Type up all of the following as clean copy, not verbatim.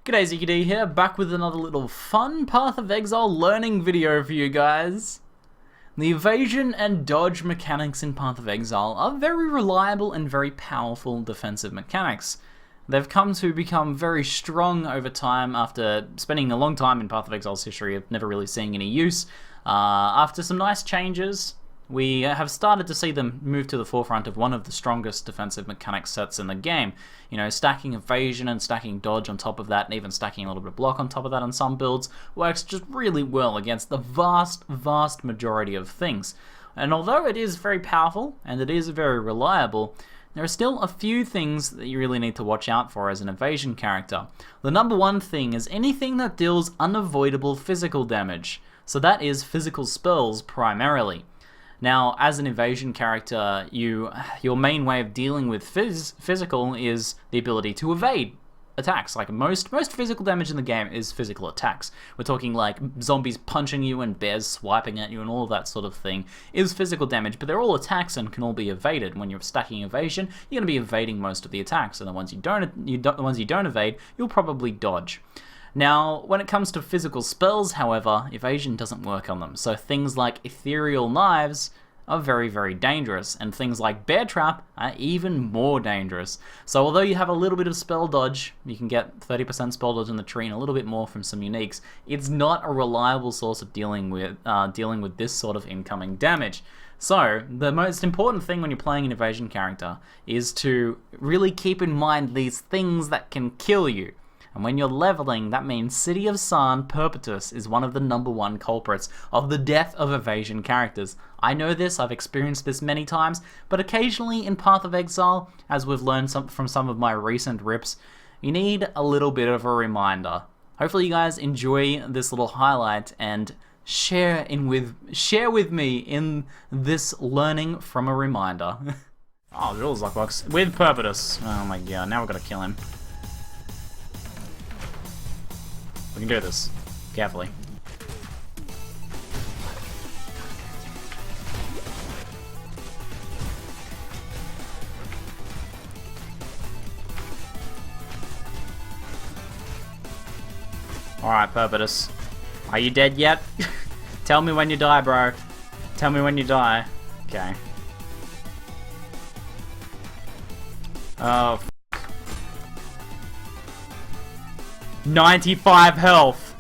G'day, ZiggyD here, back with another little fun Path of Exile learning video for you guys. The evasion and dodge mechanics in Path of Exile are very reliable and very powerful defensive mechanics. They've come to become very strong over time after spending a long time in Path of Exile's history of never really seeing any use. After some nice changes, we have started to see them move to the forefront of one of the strongest defensive mechanic sets in the game. You know, stacking evasion and stacking dodge on top of that, and even stacking a little bit of block on top of that on some builds, works just really well against the vast majority of things. And although it is very powerful, and it is very reliable, there are still a few things that you really need to watch out for as an evasion character. The number one thing is anything that deals unavoidable physical damage. So that is physical spells primarily. Now, as an evasion character, your main way of dealing with physical is the ability to evade attacks. Like most physical damage in the game is physical attacks. We're talking like zombies punching you and bears swiping at you and all of that sort of thing is physical damage, but they're all attacks and can all be evaded. When you're stacking evasion, you're going to be evading most of the attacks, and the ones you don't evade, you'll probably dodge. Now, when it comes to physical spells, however, evasion doesn't work on them. So things like ethereal knives are very dangerous, and things like bear trap are even more dangerous. So although you have a little bit of spell dodge, you can get 30% spell dodge in the tree and a little bit more from some uniques, it's not a reliable source of dealing with this sort of incoming damage. So, the most important thing when you're playing an evasion character is to really keep in mind these things that can kill you. And when you're leveling, that means City of San Perpetuus is one of the #1 culprits of the death of evasion characters. I know this, I've experienced this many times, but occasionally in Path of Exile, as we've learned from some of my recent rips, you need a little bit of a reminder. Hopefully you guys enjoy this little highlight and share with me in this learning from a reminder. Oh, Jules Lockbox with Perpetuus. Oh my god, now we've got to kill him. We can do this. Carefully. Alright, Perpetuus. Are you dead yet? Tell me when you die, bro. Tell me when you die. Okay. Oh, 95 health.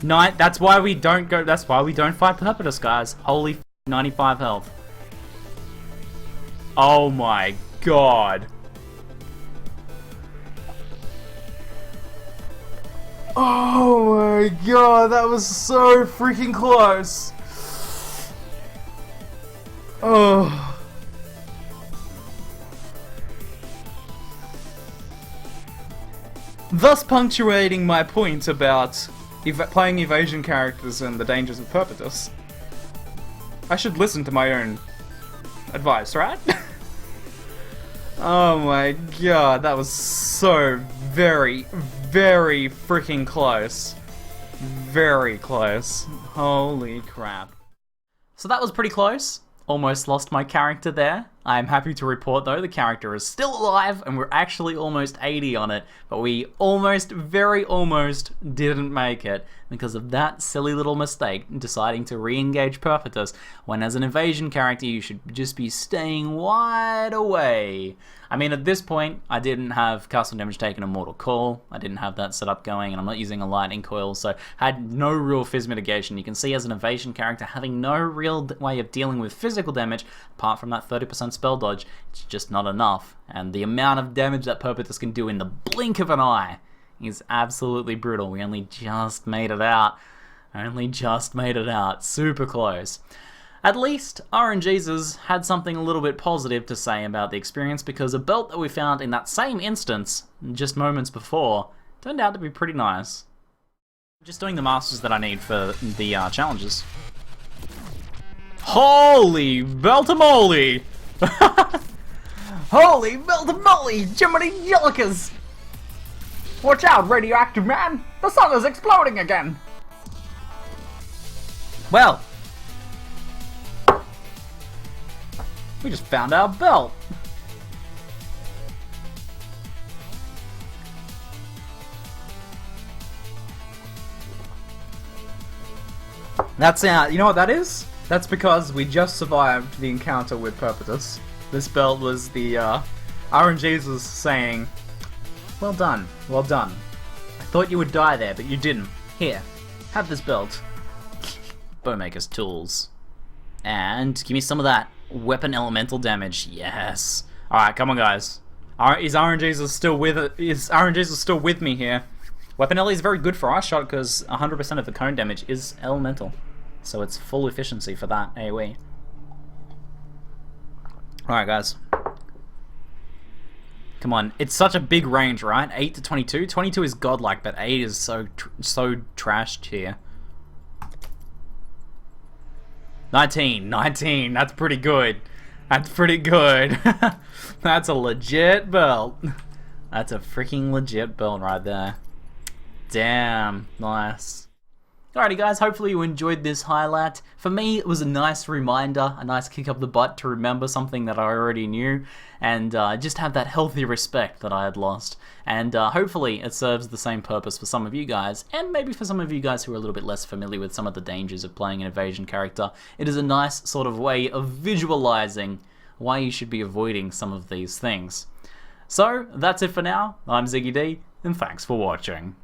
That's why we don't fight Perpetuus, guys. Holy 95 health. Oh my god. Oh my god, that was so freaking close. Oh. Thus punctuating my point about playing evasion characters and the dangers of Perpetuus. I should listen to my own advice, right? Oh my god, that was so very freaking close. Very close. Holy crap. So that was pretty close. Almost lost my character there. I'm happy to report though, the character is still alive and we're actually almost 80 on it, but we very almost didn't make it because of that silly little mistake deciding to re-engage Perpetuus when as an evasion character you should just be staying wide away. I mean, at this point, I didn't have custom damage taken on Mortal Call, I didn't have that set up going, and I'm not using a lightning coil, so I had no real phys mitigation. You can see as an evasion character having no real way of dealing with physical damage, apart from that 30% spell dodge, it's just not enough. And the amount of damage that Perpetuus can do in the blink of an eye is absolutely brutal. We only just made it out. Super close. At least, RNGesus had something a little bit positive to say about the experience because a belt that we found in that same instance, just moments before, turned out to be pretty nice. Just doing the masters that I need for the challenges. Holy Beltamole! Holy Beltamole! Jiminy Yillikers! Watch out, radioactive man! The sun is exploding again! Well, we just found our belt. That's you know what that is? That's because we just survived the encounter with Perpetus. This belt was the RNGesus saying, "Well done, well done. I thought you would die there, but you didn't. Here, have this belt." Bowmaker's tools. And give me some of that weapon elemental damage. Yes. Alright, come on guys. Is RNGesus still with it? Is RNGesus still with me here? Weapon L is very good for Ice Shot because 100% of the cone damage is elemental. So it's full efficiency for that AoE. Alright guys. Come on, it's such a big range, right? 8 to 22? 22 is godlike, but 8 is so trashed here. 19, that's pretty good. That's pretty good. That's a legit belt. That's a freaking legit belt right there. Damn, nice. Alrighty guys, hopefully you enjoyed this highlight. For me, it was a nice reminder, a nice kick up the butt to remember something that I already knew, and just have that healthy respect that I had lost. And hopefully it serves the same purpose for some of you guys, and maybe for some of you guys who are a little bit less familiar with some of the dangers of playing an Evasion character. It is a nice sort of way of visualizing why you should be avoiding some of these things. So, that's it for now. I'm ZiggyD, and thanks for watching.